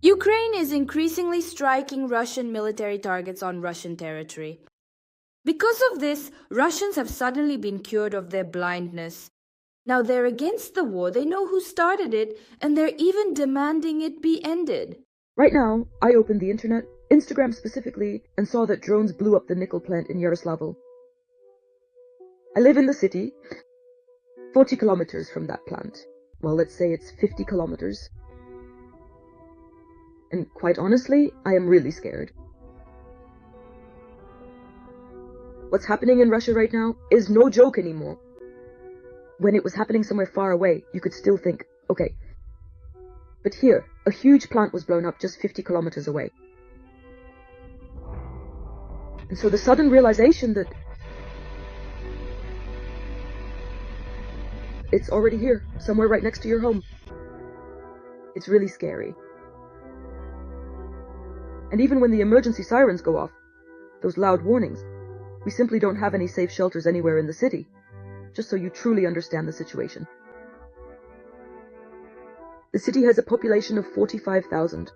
Ukraine is increasingly striking Russian military targets on Russian territory. Because of this, Russians have suddenly been cured of their blindness. Now they're against the war, they know who started it, and they're even demanding it be ended. Right now, I opened the internet, Instagram specifically, and saw that drones blew up the nickel plant in Yaroslavl. I live in the city, 40 kilometers from that plant. Well, let's say it's 50 kilometers. And quite honestly, I am really scared. What's happening in Russia right now is no joke anymore. When it was happening somewhere far away, you could still think, okay. But here, a huge plant was blown up just 50 kilometers away. And so the sudden realization that it's already here, somewhere right next to your home. It's really scary. And even when the emergency sirens go off, those loud warnings, we simply don't have any safe shelters anywhere in the city. Just so you truly understand the situation. The city has a population of 45,000.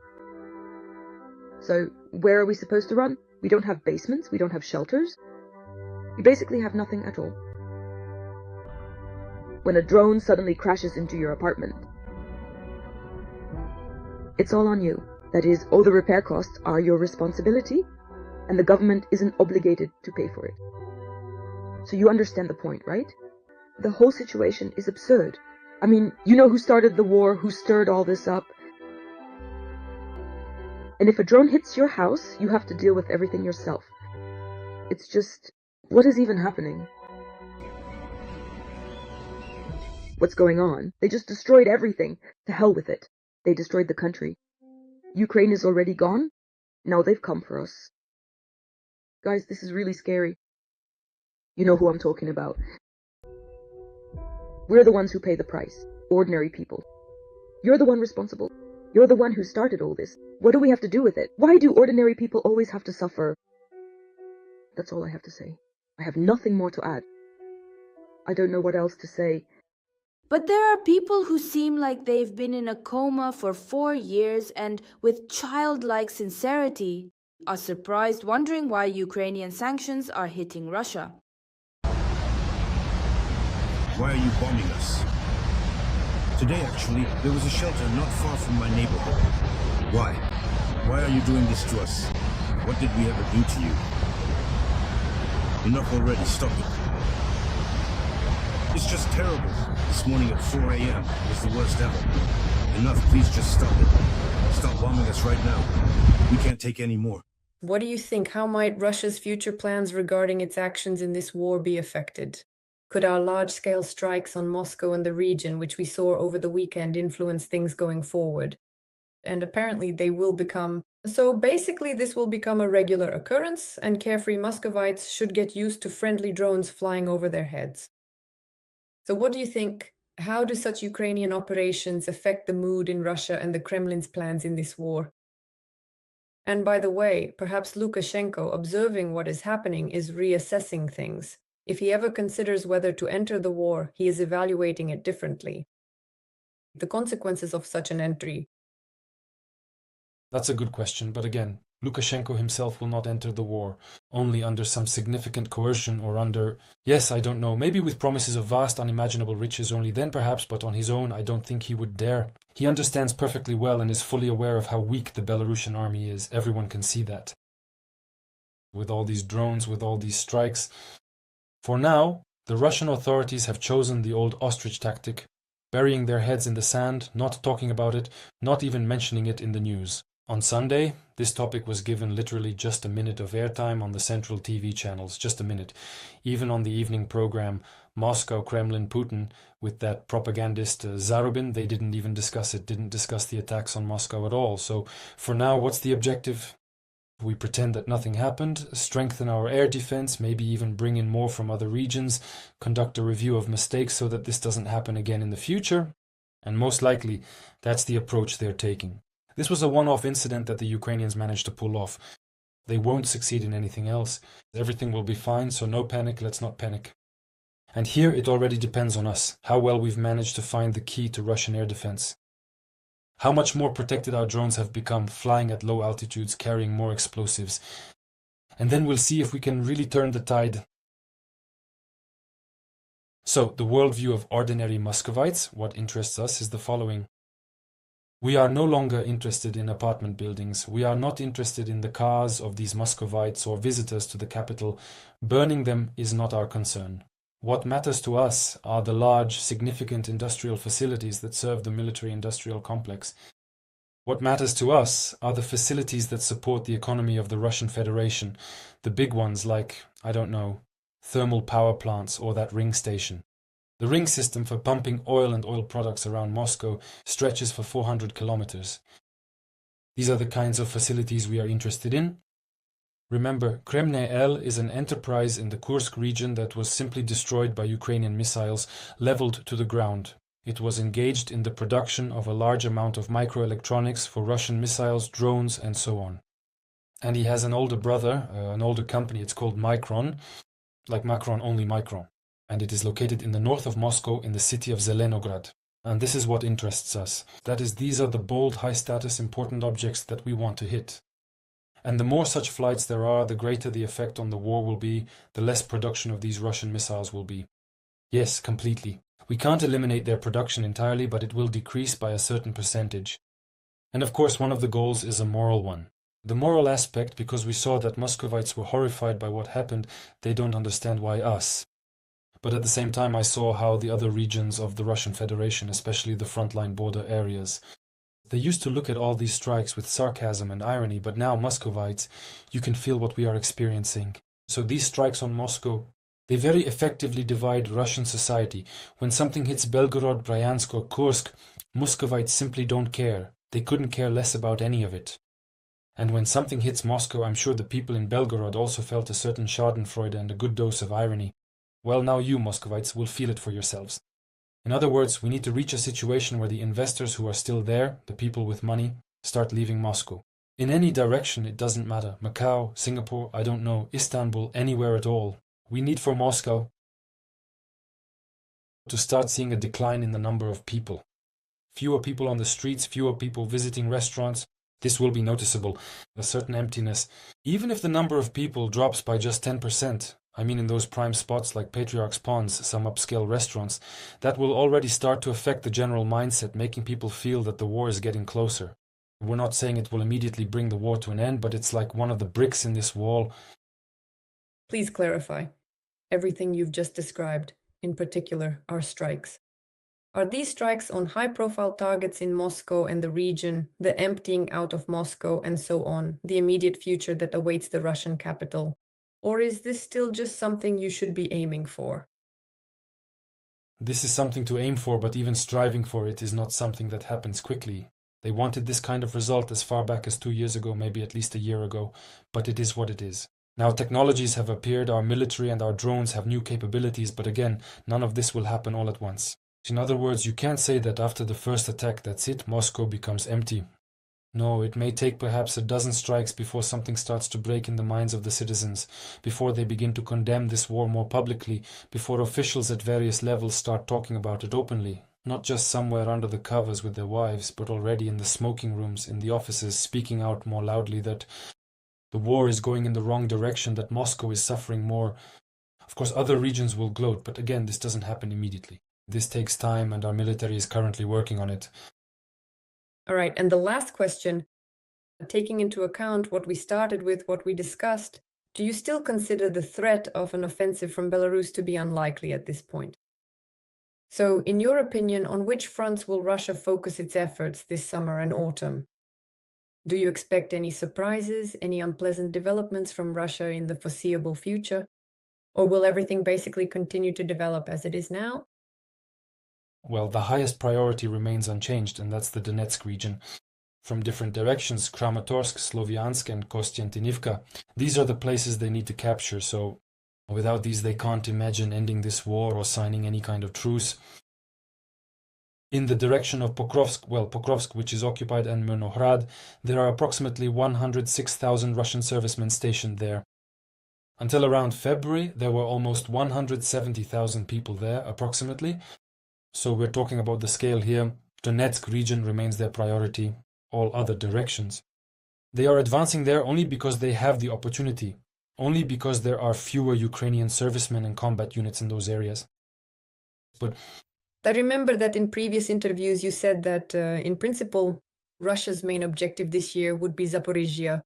So where are we supposed to run? We don't have basements, we don't have shelters. We basically have nothing at all. When a drone suddenly crashes into your apartment, it's all on you. That is, all the repair costs are your responsibility, and the government isn't obligated to pay for it. So you understand the point, right? The whole situation is absurd. I mean, you know who started the war, who stirred all this up. And if a drone hits your house, you have to deal with everything yourself. It's just, what is even happening? What's going on? They just destroyed everything. To hell with it. They destroyed the country. Ukraine is already gone. Now they've come for us. Guys, this is really scary. You know who I'm talking about. We're the ones who pay the price. Ordinary people. You're the one responsible. You're the one who started all this. What do we have to do with it? Why do ordinary people always have to suffer? That's all I have to say. I have nothing more to add. I don't know what else to say. But there are people who seem like they've been in a coma for 4 years and, with childlike sincerity, are surprised, wondering why Ukrainian sanctions are hitting Russia. Why are you bombing us? Today, actually, there was a shelter not far from my neighborhood. Why? Why are you doing this to us? What did we ever do to you? Enough already, stop it. It's just terrible. This morning at 4 a.m. was the worst ever. Enough, please just stop it. Stop bombing us right now. We can't take any more. What do you think? How might Russia's future plans regarding its actions in this war be affected? Could our large-scale strikes on Moscow and the region, which we saw over the weekend, influence things going forward? And apparently they will become... So basically this will become a regular occurrence, and carefree Muscovites should get used to friendly drones flying over their heads. So what do you think? How do such Ukrainian operations affect the mood in Russia and the Kremlin's plans in this war? And by the way, perhaps Lukashenko, observing what is happening, is reassessing things. If he ever considers whether to enter the war, he is evaluating it differently. The consequences of such an entry. That's a good question, but again, Lukashenko himself will not enter the war, only under some significant coercion or under, yes, I don't know, maybe with promises of vast unimaginable riches, only then perhaps, but on his own I don't think he would dare. He understands perfectly well and is fully aware of how weak the Belarusian army is. Everyone can see that. With all these drones, with all these strikes. For now, the Russian authorities have chosen the old ostrich tactic, burying their heads in the sand, not talking about it, not even mentioning it in the news. On Sunday, this topic was given literally just a minute of airtime on the central TV channels, just a minute. Even on the evening program, Moscow, Kremlin, Putin, with that propagandist Zarubin, they didn't even discuss it, didn't discuss the attacks on Moscow at all. So for now, what's the objective? We pretend that nothing happened, strengthen our air defense, maybe even bring in more from other regions, conduct a review of mistakes so that this doesn't happen again in the future. And most likely, that's the approach they're taking. This was a one-off incident that the Ukrainians managed to pull off. They won't succeed in anything else. Everything will be fine, so no panic, let's not panic. And here it already depends on us, how well we've managed to find the key to Russian air defense. How much more protected our drones have become, flying at low altitudes, carrying more explosives. And then we'll see if we can really turn the tide. So, the worldview of ordinary Muscovites, what interests us, is the following. We are no longer interested in apartment buildings. We are not interested in the cars of these Muscovites or visitors to the capital. Burning them is not our concern. What matters to us are the large, significant industrial facilities that serve the military-industrial complex. What matters to us are the facilities that support the economy of the Russian Federation, the big ones like, I don't know, thermal power plants or that ring station. The ring system for pumping oil and oil products around Moscow stretches for 400 kilometers. These are the kinds of facilities we are interested in. Remember, Kremne L is an enterprise in the Kursk region that was simply destroyed by Ukrainian missiles, leveled to the ground. It was engaged in the production of a large amount of microelectronics for Russian missiles, drones, and so on. And he has an older brother, an older company, it's called Micron, like Macron, only Micron. And it is located in the north of Moscow in the city of Zelenograd. And this is what interests us. That is, these are the bold, high-status, important objects that we want to hit. And the more such flights there are, the greater the effect on the war will be, the less production of these Russian missiles will be. Yes, completely. We can't eliminate their production entirely, but it will decrease by a certain percentage. And of course, one of the goals is a moral one. The moral aspect, because we saw that Muscovites were horrified by what happened, they don't understand why us. But at the same time, I saw how the other regions of the Russian Federation, especially the frontline border areas, they used to look at all these strikes with sarcasm and irony, but now Muscovites, you can feel what we are experiencing. So these strikes on Moscow, they very effectively divide Russian society. When something hits Belgorod, Bryansk or Kursk, Muscovites simply don't care. They couldn't care less about any of it. And when something hits Moscow, I'm sure the people in Belgorod also felt a certain schadenfreude and a good dose of irony. Well, now you, Muscovites, will feel it for yourselves. In other words, we need to reach a situation where the investors who are still there, the people with money, start leaving Moscow. In any direction, it doesn't matter. Macau, Singapore, I don't know, Istanbul, anywhere at all. We need for Moscow to start seeing a decline in the number of people. Fewer people on the streets, fewer people visiting restaurants. This will be noticeable. A certain emptiness. Even if the number of people drops by just 10%, I mean in those prime spots like Patriarch's Ponds, some upscale restaurants, that will already start to affect the general mindset, making people feel that the war is getting closer. We're not saying it will immediately bring the war to an end, but it's like one of the bricks in this wall. Please clarify. Everything you've just described, in particular, are strikes. Are these strikes on high-profile targets in Moscow and the region, the emptying out of Moscow and so on, the immediate future that awaits the Russian capital? Or is this still just something you should be aiming for? This is something to aim for, but even striving for it is not something that happens quickly. They wanted this kind of result as far back as 2 years ago, maybe at least a year ago, but it is what it is. Now technologies have appeared, our military and our drones have new capabilities, but again, none of this will happen all at once. In other words, you can't say that after the first attack, that's it, Moscow becomes empty. No, it may take perhaps a dozen strikes before something starts to break in the minds of the citizens, before they begin to condemn this war more publicly, before officials at various levels start talking about it openly, not just somewhere under the covers with their wives, but already in the smoking rooms, in the offices, speaking out more loudly that the war is going in the wrong direction, that Moscow is suffering more. Of course, other regions will gloat, but again, this doesn't happen immediately. This takes time, and our military is currently working on it. All right, and the last question, taking into account what we started with, what we discussed, do you still consider the threat of an offensive from Belarus to be unlikely at this point? So, in your opinion, on which fronts will Russia focus its efforts this summer and autumn? Do you expect any surprises, any unpleasant developments from Russia in the foreseeable future? Or will everything basically continue to develop as it is now? Well, the highest priority remains unchanged, and that's the Donetsk region. From different directions, Kramatorsk, Sloviansk, and Kostiantynivka, these are the places they need to capture, so without these they can't imagine ending this war or signing any kind of truce. In the direction of Pokrovsk, which is occupied, and Myrnohrad, there are approximately 106,000 Russian servicemen stationed there. Until around February, there were almost 170,000 people there, approximately. So we're talking about the scale here. Donetsk region remains their priority, all other directions. They are advancing there only because they have the opportunity, only because there are fewer Ukrainian servicemen and combat units in those areas. But I remember that in previous interviews you said that, in principle, Russia's main objective this year would be Zaporizhia.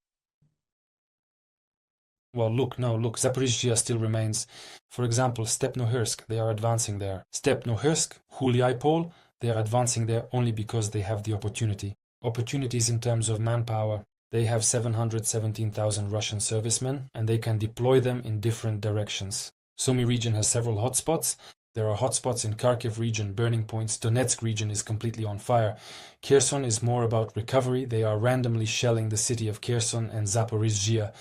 well, look, Zaporizhia still remains. For example, Stepnohirsk, they are advancing there. Stepnohirsk, Huliaipol, they are advancing there only because they have the opportunity. Opportunities in terms of manpower. They have 717,000 Russian servicemen, and they can deploy them in different directions. Sumy region has several hotspots. There are hotspots in Kharkiv region, burning points. Donetsk region is completely on fire. Kherson is more about recovery. They are randomly shelling the city of Kherson and Zaporizhia.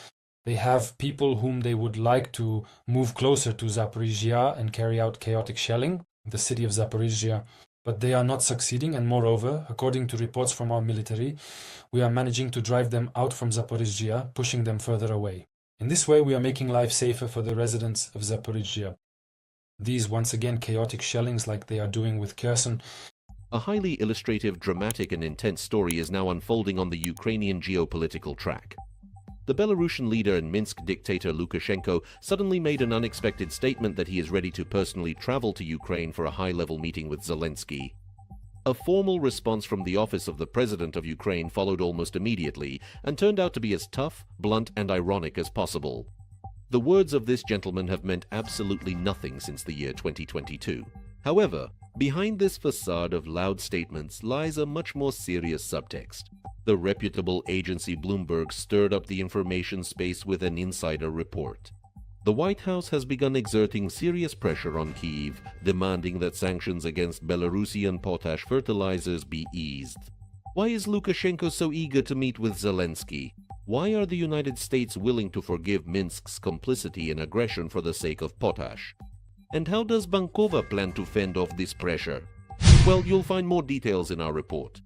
They have people whom they would like to move closer to Zaporizhia and carry out chaotic shelling, the city of Zaporizhia, but they are not succeeding, and moreover, according to reports from our military, we are managing to drive them out from Zaporizhia, pushing them further away. In this way, we are making life safer for the residents of Zaporizhia. These, once again, chaotic shellings like they are doing with Kherson. A highly illustrative, dramatic and intense story is now unfolding on the Ukrainian geopolitical track. The Belarusian leader and Minsk dictator Lukashenko suddenly made an unexpected statement that he is ready to personally travel to Ukraine for a high-level meeting with Zelensky. A formal response from the office of the president of Ukraine followed almost immediately and turned out to be as tough, blunt and ironic as possible. The words of this gentleman have meant absolutely nothing since the year 2022. However, behind this facade of loud statements lies a much more serious subtext. The reputable agency Bloomberg stirred up the information space with an insider report. The White House has begun exerting serious pressure on Kyiv, demanding that sanctions against Belarusian potash fertilizers be eased. Why is Lukashenko so eager to meet with Zelensky? Why are the United States willing to forgive Minsk's complicity in aggression for the sake of potash? And how does Bankova plan to fend off this pressure? Well, you'll find more details in our report.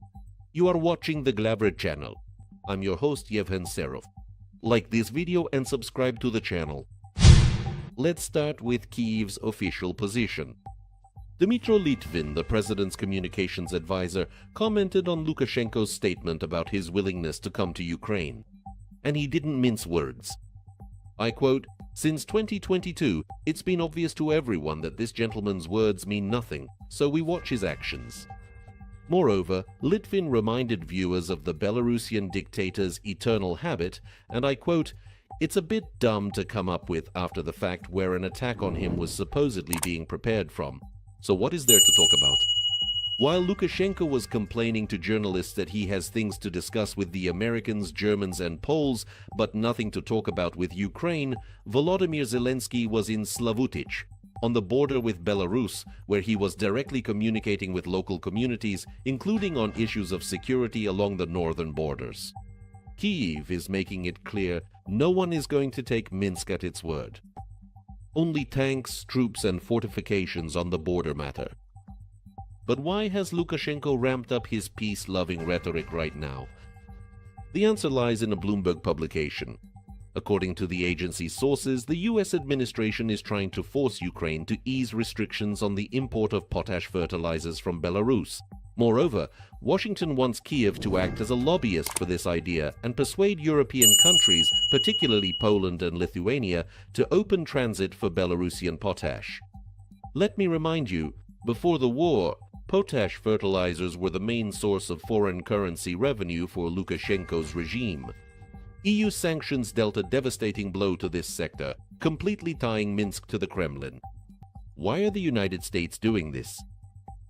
You are watching the Glavred channel. I'm your host, Yevhen Serov. Like this video and subscribe to the channel. Let's start with Kyiv's official position. Dmytro Litvin, the president's communications advisor, commented on Lukashenko's statement about his willingness to come to Ukraine. And he didn't mince words. I quote, "Since 2022, it's been obvious to everyone that this gentleman's words mean nothing, so we watch his actions." Moreover, Litvin reminded viewers of the Belarusian dictator's eternal habit, and I quote, "It's a bit dumb to come up with after the fact where an attack on him was supposedly being prepared from. So what is there to talk about?" While Lukashenko was complaining to journalists that he has things to discuss with the Americans, Germans and Poles, but nothing to talk about with Ukraine, Volodymyr Zelensky was in Slavutich, on the border with Belarus, where he was directly communicating with local communities, including on issues of security along the northern borders. Kyiv is making it clear no one is going to take Minsk at its word. Only tanks, troops and fortifications on the border matter. But why has Lukashenko ramped up his peace-loving rhetoric right now? The answer lies in a Bloomberg publication. According to the agency's sources, the US administration is trying to force Ukraine to ease restrictions on the import of potash fertilizers from Belarus. Moreover, Washington wants Kyiv to act as a lobbyist for this idea and persuade European countries, particularly Poland and Lithuania, to open transit for Belarusian potash. Let me remind you, before the war, potash fertilizers were the main source of foreign currency revenue for Lukashenko's regime. EU sanctions dealt a devastating blow to this sector, completely tying Minsk to the Kremlin. Why are the United States doing this?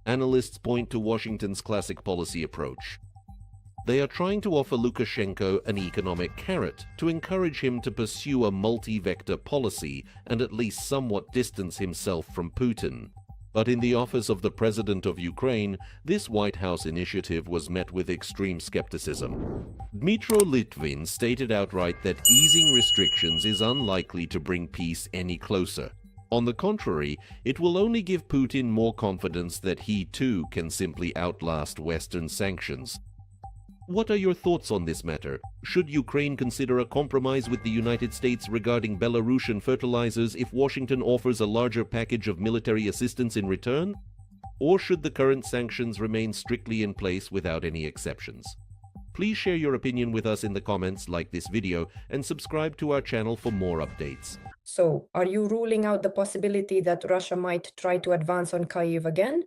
Analysts point to Washington's classic policy approach. They are trying to offer Lukashenko an economic carrot to encourage him to pursue a multi-vector policy and at least somewhat distance himself from Putin. But in the office of the President of Ukraine, this White House initiative was met with extreme skepticism. Dmytro Litvin stated outright that easing restrictions is unlikely to bring peace any closer. On the contrary, it will only give Putin more confidence that he too can simply outlast Western sanctions. What are your thoughts on this matter? Should Ukraine consider a compromise with the United States regarding Belarusian fertilizers if Washington offers a larger package of military assistance in return? or should the current sanctions remain strictly in place without any exceptions? Please share your opinion with us in the comments, like this video, and subscribe to our channel for more updates. So, are you ruling out the possibility that Russia might try to advance on Kyiv again?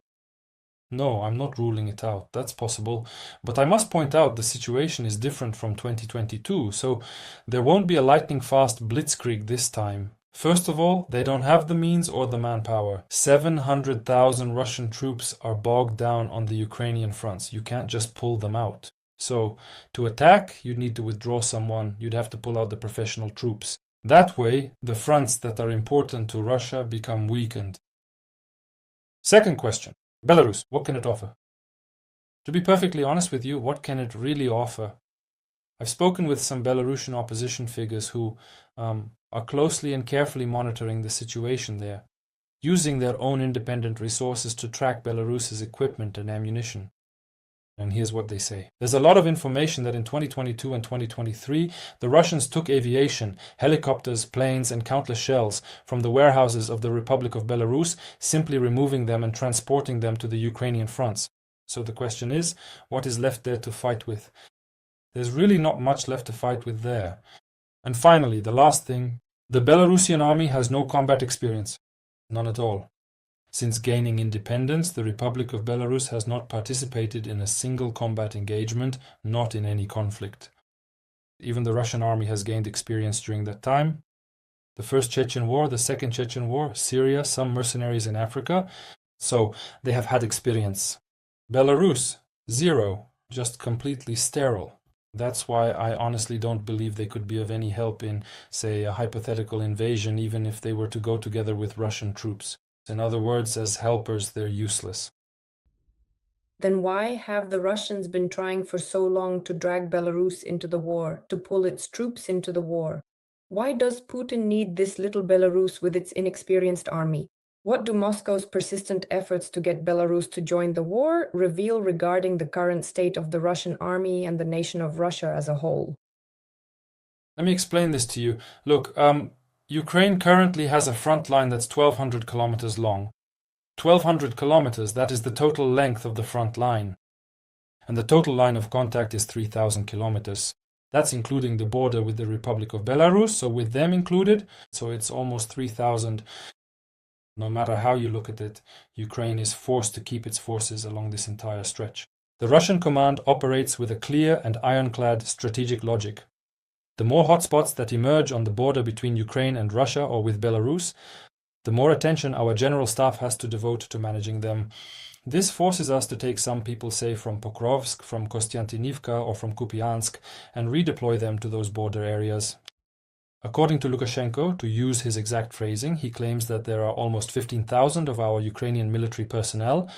No, I'm not ruling it out. That's possible. But I must point out the situation is different from 2022, so there won't be a lightning-fast blitzkrieg this time. First of all, they don't have the means or the manpower. 700,000 Russian troops are bogged down on the Ukrainian fronts. You can't just pull them out. So, to attack, you'd need to withdraw someone. You'd have to pull out the professional troops. That way, the fronts that are important to Russia become weakened. Second question. Belarus, what can it offer? To be perfectly honest with you, what can it really offer? I've spoken with some Belarusian opposition figures who are closely and carefully monitoring the situation there, using their own independent resources to track Belarus's equipment and ammunition. And here's what they say. There's a lot of information that in 2022 and 2023, the Russians took aviation, helicopters, planes, and countless shells from the warehouses of the Republic of Belarus, simply removing them and transporting them to the Ukrainian fronts. So the question is, what is left there to fight with? There's really not much left to fight with there. And finally, the last thing, the Belarusian army has no combat experience. None at all. Since gaining independence, the Republic of Belarus has not participated in a single combat engagement, not in any conflict. Even the Russian army has gained experience during that time. The First Chechen War, the Second Chechen War, Syria, some mercenaries in Africa. So they have had experience. Belarus, zero, just completely sterile. That's why I honestly don't believe they could be of any help in, say, a hypothetical invasion, even if they were to go together with Russian troops. In other words, as helpers, they're useless. Then why have the Russians been trying for so long to drag Belarus into the war, to pull its troops into the war? Why does Putin need this little Belarus with its inexperienced army? What do Moscow's persistent efforts to get Belarus to join the war reveal regarding the current state of the Russian army and the nation of Russia as a whole? Let me explain this to you. Look, Ukraine currently has a front line that's 1,200 kilometers long. 1,200 kilometers, that is the total length of the front line. And the total line of contact is 3,000 kilometers. That's including the border with the Republic of Belarus, so with them included, so it's almost 3,000. No matter how you look at it, Ukraine is forced to keep its forces along this entire stretch. The Russian command operates with a clear and ironclad strategic logic. The more hotspots that emerge on the border between Ukraine and Russia or with Belarus, the more attention our general staff has to devote to managing them. This forces us to take some people, say, from Pokrovsk, from Kostiantynivka or from Kupiansk, and redeploy them to those border areas. According to Lukashenko, to use his exact phrasing, he claims that there are almost 15,000 of our Ukrainian military personnel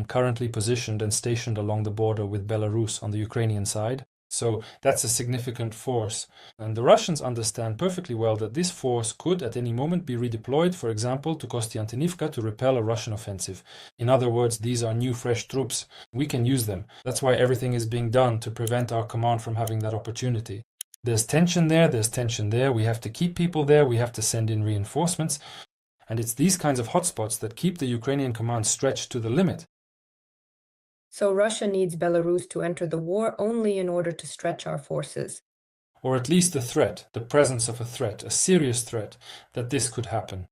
currently positioned and stationed along the border with Belarus on the Ukrainian side. So that's a significant force. And the Russians understand perfectly well that this force could at any moment be redeployed, for example, to Kostiantynivka to repel a Russian offensive. In other words, these are new, fresh troops. We can use them. That's why everything is being done to prevent our command from having that opportunity. There's tension there, we have to keep people there, we have to send in reinforcements. And it's these kinds of hotspots that keep the Ukrainian command stretched to the limit. So Russia needs Belarus to enter the war only in order to stretch our forces. Or at least the threat, the presence of a threat, a serious threat, that this could happen.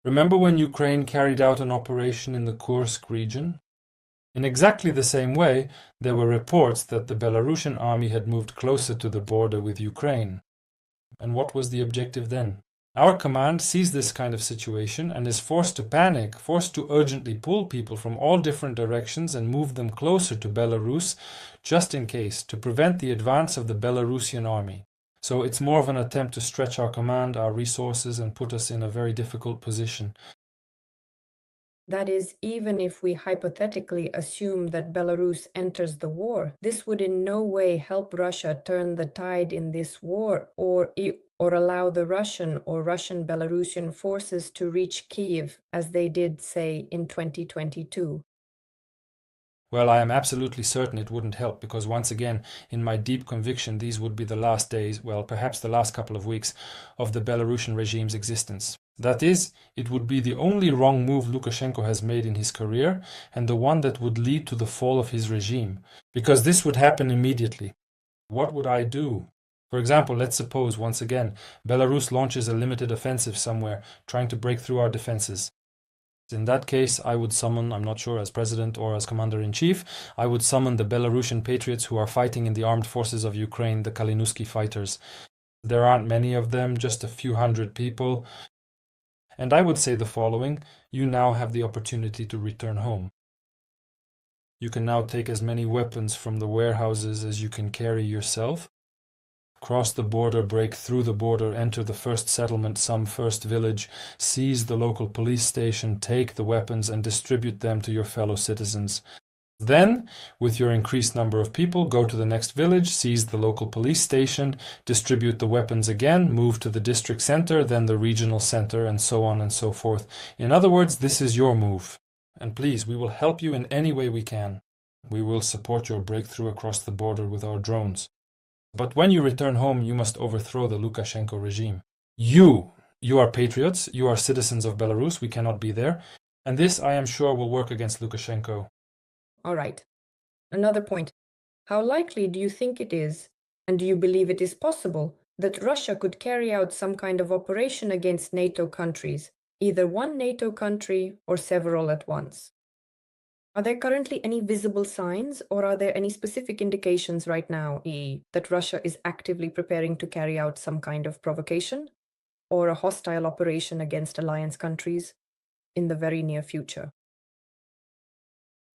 Remember when Ukraine carried out an operation in the Kursk region? In exactly the same way, there were reports that the Belarusian army had moved closer to the border with Ukraine. And what was the objective then? Our command sees this kind of situation and is forced to panic, forced to urgently pull people from all different directions and move them closer to Belarus, just in case, to prevent the advance of the Belarusian army. So it's more of an attempt to stretch our command, our resources, and put us in a very difficult position. That is, even if we hypothetically assume that Belarus enters the war, this would in no way help Russia turn the tide in this war or allow the Russian or Russian-Belarusian forces to reach Kyiv, as they did, say, in 2022. Well, I am absolutely certain it wouldn't help, because once again, in my deep conviction, these would be the last days, well, perhaps the last couple of weeks, of the Belarusian regime's existence. That is, it would be the only wrong move Lukashenko has made in his career, and the one that would lead to the fall of his regime, because this would happen immediately. What would I do? For example, let's suppose, once again, Belarus launches a limited offensive somewhere, trying to break through our defenses. In that case, I would summon, I'm not sure as president or as commander-in-chief, I would summon the Belarusian patriots who are fighting in the armed forces of Ukraine, the Kalinowski fighters. There aren't many of them, just a few hundred people. And I would say the following: you now have the opportunity to return home. You can now take as many weapons from the warehouses as you can carry yourself. Cross the border, break through the border, enter the first settlement, some first village, seize the local police station, take the weapons and distribute them to your fellow citizens. Then, with your increased number of people, go to the next village, seize the local police station, distribute the weapons again, move to the district center, then the regional center, and so on and so forth. In other words, this is your move. And please, we will help you in any way we can. We will support your breakthrough across the border with our drones. But when you return home, you must overthrow the Lukashenko regime. You are patriots, you are citizens of Belarus, we cannot be there. And this, I am sure, will work against Lukashenko. All right. Another point. How likely do you think it is, and do you believe it is possible, that Russia could carry out some kind of operation against NATO countries, either one NATO country or several at once? Are there currently any visible signs, or are there any specific indications right now, e.g., that Russia is actively preparing to carry out some kind of provocation or a hostile operation against alliance countries in the very near future?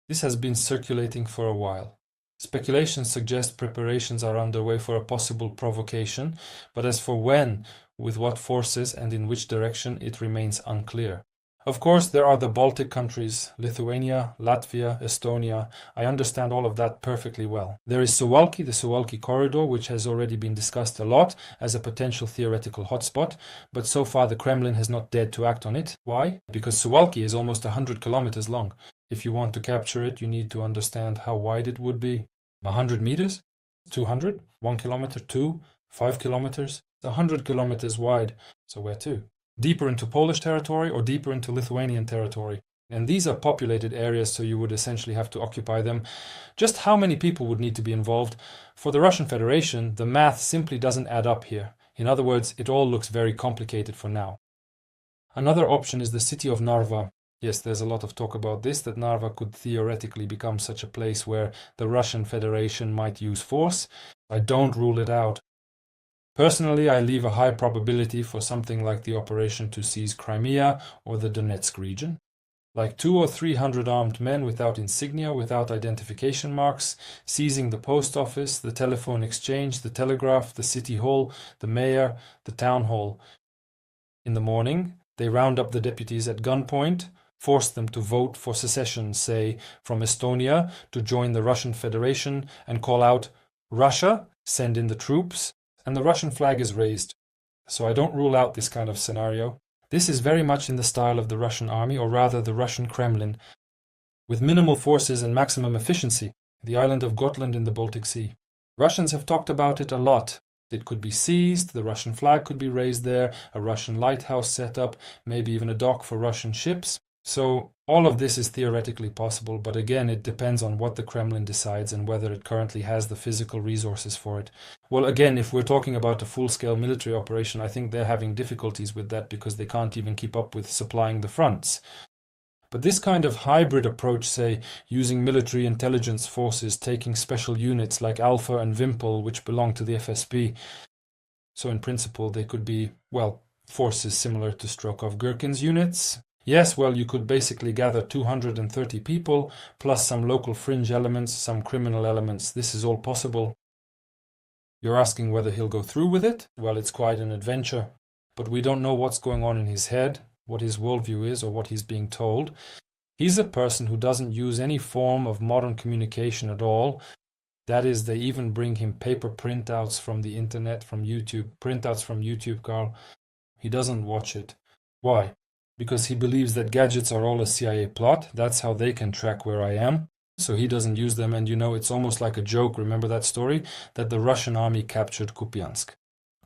This has been circulating for a while. Speculations suggest preparations are underway for a possible provocation, but as for when, with what forces, and in which direction, it remains unclear. Of course, there are the Baltic countries, Lithuania, Latvia, Estonia. I understand all of that perfectly well. There is Suwalki, the Suwalki corridor, which has already been discussed a lot as a potential theoretical hotspot, but so far the Kremlin has not dared to act on it. Why? Because Suwalki is almost 100 kilometers long. If you want to capture it, you need to understand how wide it would be. 100 meters? 200? 1 kilometer? 2? 5 kilometers? 100 kilometers wide. So where to? Deeper into Polish territory or deeper into Lithuanian territory? And these are populated areas, so you would essentially have to occupy them. Just how many people would need to be involved? For the Russian Federation, the math simply doesn't add up here. In other words, it all looks very complicated for now. Another option is the city of Narva. Yes, there's a lot of talk about this, that Narva could theoretically become such a place where the Russian Federation might use force. I don't rule it out. Personally, I leave a high probability for something like the operation to seize Crimea or the Donetsk region. Like 200 or 300 armed men without insignia, without identification marks, seizing the post office, the telephone exchange, the telegraph, the city hall, the mayor, the town hall. In the morning, they round up the deputies at gunpoint, force them to vote for secession, say, from Estonia, to join the Russian Federation, and call out, "Russia, send in the troops," and the Russian flag is raised. So I don't rule out this kind of scenario. This is very much in the style of the Russian army, or rather the Russian Kremlin, with minimal forces and maximum efficiency, the island of Gotland in the Baltic Sea. Russians have talked about it a lot. It could be seized, the Russian flag could be raised there, a Russian lighthouse set up, maybe even a dock for Russian ships. So all of this is theoretically possible, but again, it depends on what the Kremlin decides and whether it currently has the physical resources for it. Well, again, if we're talking about a full-scale military operation, I think they're having difficulties with that because they can't even keep up with supplying the fronts. But this kind of hybrid approach, say, using military intelligence forces, taking special units like Alpha and Wimpel, which belong to the FSB, so in principle they could be, well, forces similar to Strokov-Gherkin's units. Yes, well, you could basically gather 230 people, plus some local fringe elements, some criminal elements. This is all possible. You're asking whether he'll go through with it? Well, it's quite an adventure. But we don't know what's going on in his head, what his worldview is, or what he's being told. He's a person who doesn't use any form of modern communication at all. That is, they even bring him paper printouts from the internet, from YouTube. Printouts from YouTube, Carl. He doesn't watch it. Why? Because he believes that gadgets are all a CIA plot. That's how they can track where I am. So he doesn't use them. And you know, it's almost like a joke. Remember that story? That the Russian army captured Kupiansk.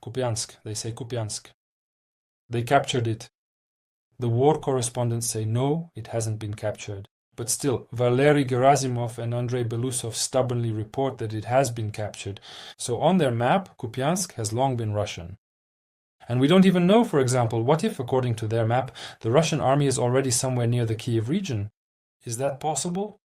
Kupiansk. They say Kupiansk. They captured it. The war correspondents say no, it hasn't been captured. But still, Valery Gerasimov and Andrei Belousov stubbornly report that it has been captured. So on their map, Kupiansk has long been Russian. And we don't even know, for example, what if, according to their map, the Russian army is already somewhere near the Kiev region? Is that possible?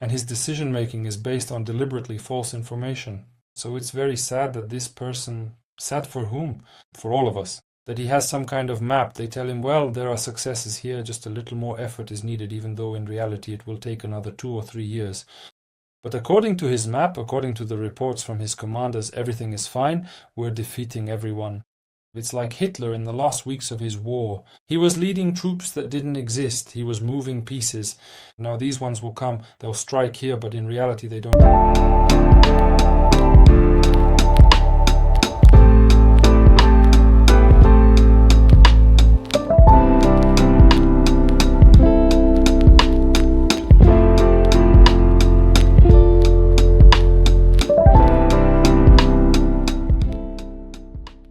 And his decision-making is based on deliberately false information. So it's very sad that this person, sad for whom? For all of us. That he has some kind of map. They tell him, well, there are successes here, just a little more effort is needed, even though in reality it will take another 2 or 3 years. But according to his map, according to the reports from his commanders, everything is fine, we're defeating everyone. It's like Hitler in the last weeks of his war. He was leading troops that didn't exist, he was moving pieces. Now these ones will come, they'll strike here, but in reality they don't.